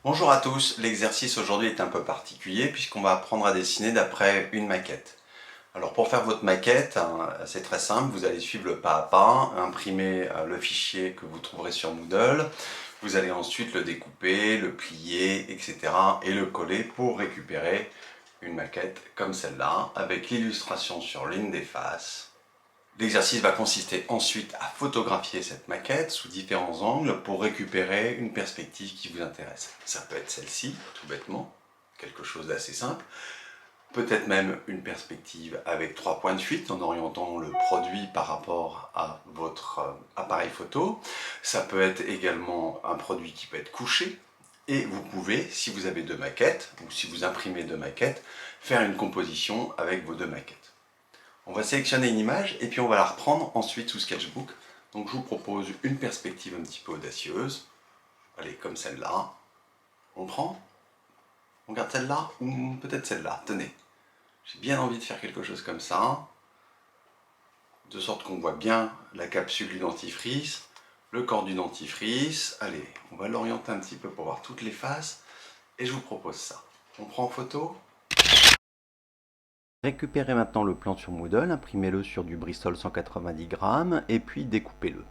Bonjour à tous, l'exercice aujourd'hui est un peu particulier puisqu'on va apprendre à dessiner d'après une maquette. Alors pour faire votre maquette, c'est très simple, vous allez suivre le pas à pas, imprimer le fichier que vous trouverez sur Moodle, vous allez ensuite le découper, le plier, etc. et le coller pour récupérer une maquette comme celle-là avec l'illustration sur l'une des faces. L'exercice va consister ensuite à photographier cette maquette sous différents angles pour récupérer une perspective qui vous intéresse. Ça peut être celle-ci, tout bêtement, quelque chose d'assez simple. Peut-être même une perspective avec 3 points de fuite en orientant le produit par rapport à votre appareil photo. Ça peut être également un produit qui peut être couché. Et vous pouvez, si vous avez deux maquettes, ou si vous imprimez deux maquettes, faire une composition avec vos deux maquettes. On va sélectionner une image et puis on va la reprendre ensuite sous Sketchbook. Donc je vous propose une perspective un petit peu audacieuse. Allez, comme celle-là. On prend? On garde celle-là ou peut-être celle-là? Tenez, j'ai bien envie de faire quelque chose comme ça, de sorte qu'on voit bien la capsule du dentifrice, le corps du dentifrice. Allez, on va l'orienter un petit peu pour voir toutes les faces et je vous propose ça. On prend en photo? Récupérez maintenant le plan sur Moodle, imprimez-le sur du Bristol 190 grammes et puis découpez-le.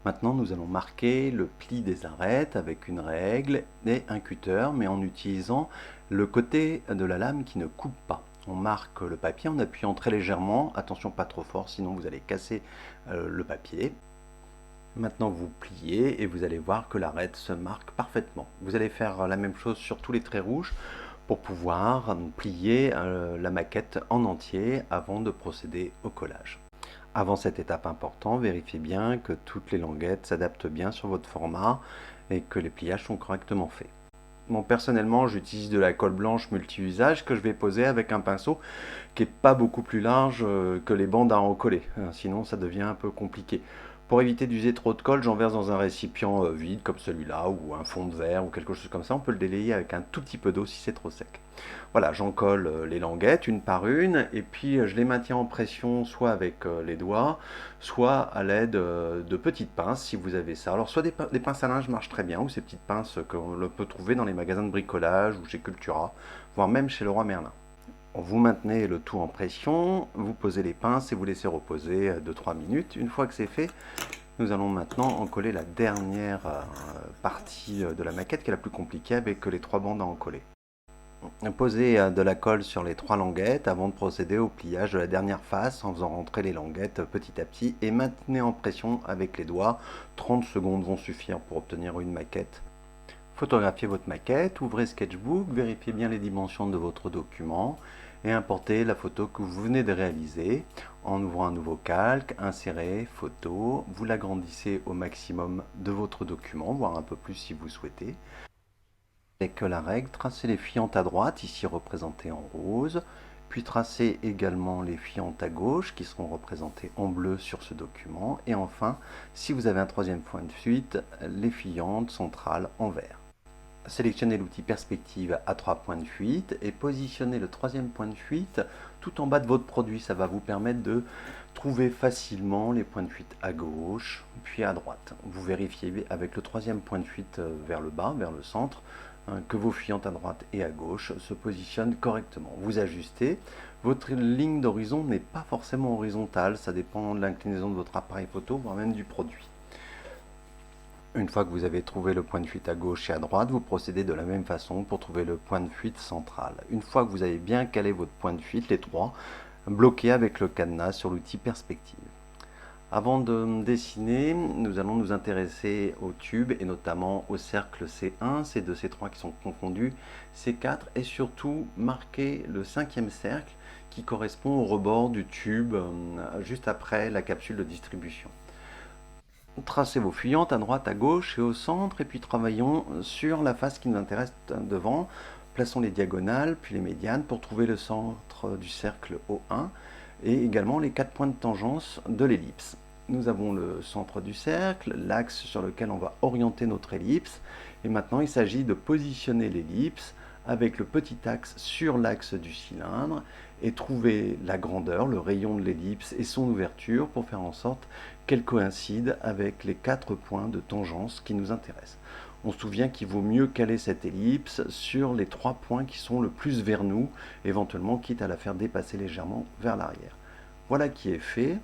Maintenant nous allons marquer le pli des arêtes avec une règle et un cutter, mais en utilisant le côté de la lame qui ne coupe pas. On marque le papier en appuyant très légèrement, attention pas trop fort sinon vous allez casser le papier. Maintenant vous pliez et vous allez voir que l'arête se marque parfaitement. Vous allez faire la même chose sur tous les traits rouges pour pouvoir plier la maquette en entier avant de procéder au collage. Avant cette étape importante, vérifiez bien que toutes les languettes s'adaptent bien sur votre format et que les pliages sont correctement faits. Bon, personnellement, j'utilise de la colle blanche multi-usage que je vais poser avec un pinceau qui n'est pas beaucoup plus large que les bandes à recoller. Sinon, ça devient un peu compliqué. Pour éviter d'user trop de colle, j'en verse dans un récipient vide comme celui-là ou un fond de verre ou quelque chose comme ça. On peut le délayer avec un tout petit peu d'eau si c'est trop sec. Voilà, j'en colle les languettes une par une et puis je les maintiens en pression soit avec les doigts, soit à l'aide de petites pinces si vous avez ça. Alors soit des pinces à linge marchent très bien ou ces petites pinces qu'on peut trouver dans les magasins de bricolage ou chez Cultura, voire même chez Leroy Merlin. Vous maintenez le tout en pression, vous posez les pinces et vous laissez reposer 2-3 minutes. Une fois que c'est fait, nous allons maintenant en coller la dernière partie de la maquette qui est la plus compliquée avec les 3 bandes à en coller. Posez de la colle sur les 3 languettes avant de procéder au pliage de la dernière face en faisant rentrer les languettes petit à petit et maintenez en pression avec les doigts. 30 secondes vont suffire pour obtenir une maquette. Photographiez votre maquette, ouvrez Sketchbook, vérifiez bien les dimensions de votre document et importez la photo que vous venez de réaliser en ouvrant un nouveau calque, insérez photo, vous l'agrandissez au maximum de votre document, voire un peu plus si vous souhaitez. Avec la règle, tracez les fientes à droite, ici représentées en rose, puis tracez également les fientes à gauche qui seront représentées en bleu sur ce document, et enfin, si vous avez un troisième point de fuite, les fientes centrales en vert. Sélectionnez l'outil perspective à 3 points de fuite et positionnez le troisième point de fuite tout en bas de votre produit. Ça va vous permettre de trouver facilement les points de fuite à gauche puis à droite. Vous vérifiez avec le troisième point de fuite vers le bas, vers le centre, que vos fientes à droite et à gauche se positionnent correctement. Vous ajustez. Votre ligne d'horizon n'est pas forcément horizontale, ça dépend de l'inclinaison de votre appareil photo, voire même du produit. Une fois que vous avez trouvé le point de fuite à gauche et à droite, vous procédez de la même façon pour trouver le point de fuite central. Une fois que vous avez bien calé votre point de fuite, les trois, bloquez avec le cadenas sur l'outil perspective. Avant de dessiner, nous allons nous intéresser au tube et notamment au cercle C1, C2, C3 qui sont confondus, C4 et surtout marquer le cinquième cercle qui correspond au rebord du tube juste après la capsule de distribution. Tracez vos fuyantes à droite, à gauche et au centre et puis travaillons sur la face qui nous intéresse devant. Plaçons les diagonales puis les médianes pour trouver le centre du cercle O1 et également les 4 points de tangence de l'ellipse. Nous avons le centre du cercle, l'axe sur lequel on va orienter notre ellipse et maintenant il s'agit de positionner l'ellipse avec le petit axe sur l'axe du cylindre et trouver la grandeur, le rayon de l'ellipse et son ouverture pour faire en sorte qu'elle coïncide avec les 4 points de tangence qui nous intéressent. On se souvient qu'il vaut mieux caler cette ellipse sur les 3 points qui sont le plus vers nous, éventuellement quitte à la faire dépasser légèrement vers l'arrière. Voilà qui est fait.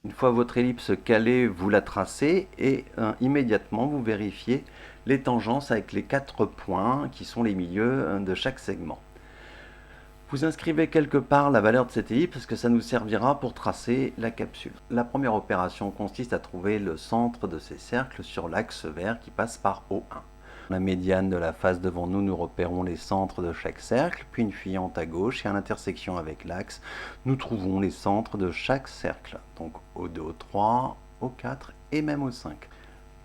Une fois votre ellipse calée, vous la tracez et immédiatement vous vérifiez les tangences avec les 4 points qui sont les milieux de chaque segment. Vous inscrivez quelque part la valeur de cette ellipse parce que ça nous servira pour tracer la capsule. La première opération consiste à trouver le centre de ces cercles sur l'axe vert qui passe par O1. La médiane de la face devant nous, nous repérons les centres de chaque cercle, puis une fuyante à gauche et à l'intersection avec l'axe, nous trouvons les centres de chaque cercle, donc O2, O3, O4 et même O5.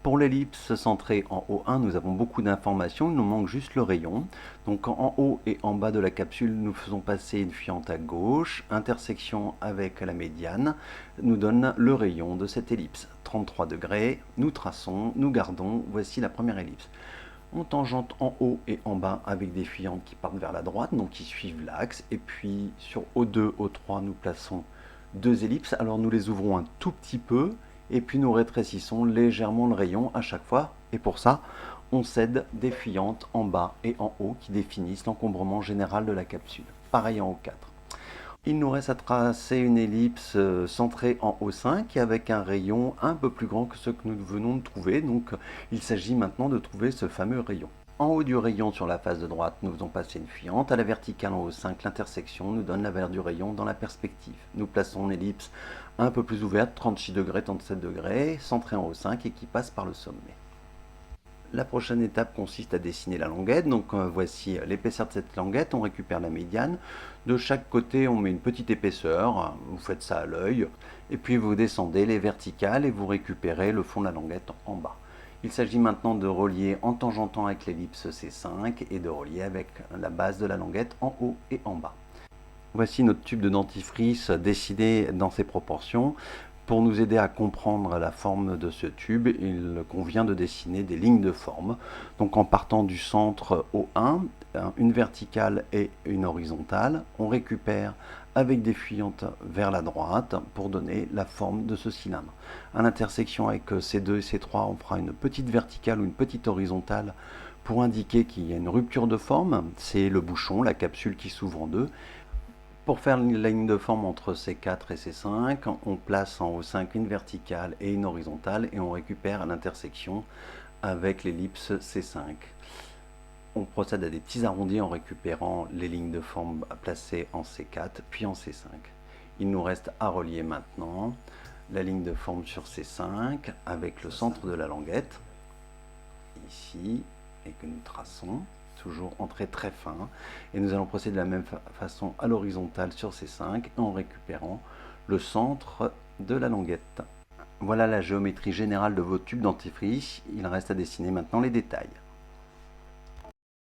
Pour l'ellipse centrée en O1, nous avons beaucoup d'informations, il nous manque juste le rayon. Donc en haut et en bas de la capsule, nous faisons passer une fuyante à gauche, intersection avec la médiane, nous donne le rayon de cette ellipse. 33 degrés, nous traçons, nous gardons, voici la première ellipse. On tangente en haut et en bas avec des fuyantes qui partent vers la droite, donc qui suivent l'axe. Et puis sur O2, O3, nous plaçons 2 ellipses. Alors nous les ouvrons un tout petit peu et puis nous rétrécissons légèrement le rayon à chaque fois. Et pour ça, on cède des fuyantes en bas et en haut qui définissent l'encombrement général de la capsule. Pareil en O4. Il nous reste à tracer une ellipse centrée en O5 avec un rayon un peu plus grand que ce que nous venons de trouver. Donc il s'agit maintenant de trouver ce fameux rayon. En haut du rayon sur la face de droite, nous faisons passer une fuyante. À la verticale en O5, l'intersection nous donne la valeur du rayon dans la perspective. Nous plaçons une ellipse un peu plus ouverte, 36 degrés, 37 degrés, centrée en O5 et qui passe par le sommet. La prochaine étape consiste à dessiner la languette. Donc voici l'épaisseur de cette languette. On récupère la médiane. De chaque côté, on met une petite épaisseur. Vous faites ça à l'œil. Et puis vous descendez les verticales et vous récupérez le fond de la languette en bas. Il s'agit maintenant de relier en tangentant avec l'ellipse C5 et de relier avec la base de la languette en haut et en bas. Voici notre tube de dentifrice dessiné dans ses proportions. Pour nous aider à comprendre la forme de ce tube, il convient de dessiner des lignes de forme. Donc en partant du centre O1, une verticale et une horizontale, on récupère avec des fuyantes vers la droite pour donner la forme de ce cylindre. À l'intersection avec C2 et C3, on fera une petite verticale ou une petite horizontale pour indiquer qu'il y a une rupture de forme. C'est le bouchon, la capsule qui s'ouvre en deux. Pour faire une ligne de forme entre C4 et C5, on place en O5 une verticale et une horizontale et on récupère à l'intersection avec l'ellipse C5. On procède à des petits arrondis en récupérant les lignes de forme placées en C4 puis en C5. Il nous reste à relier maintenant la ligne de forme sur C5 avec le centre de la languette, ici, et que nous traçons. Toujours en trait très fin, et nous allons procéder de la même façon à l'horizontale sur ces 5 en récupérant le centre de la languette. Voilà la géométrie générale de vos tubes dentifrice. Il reste à dessiner maintenant les détails.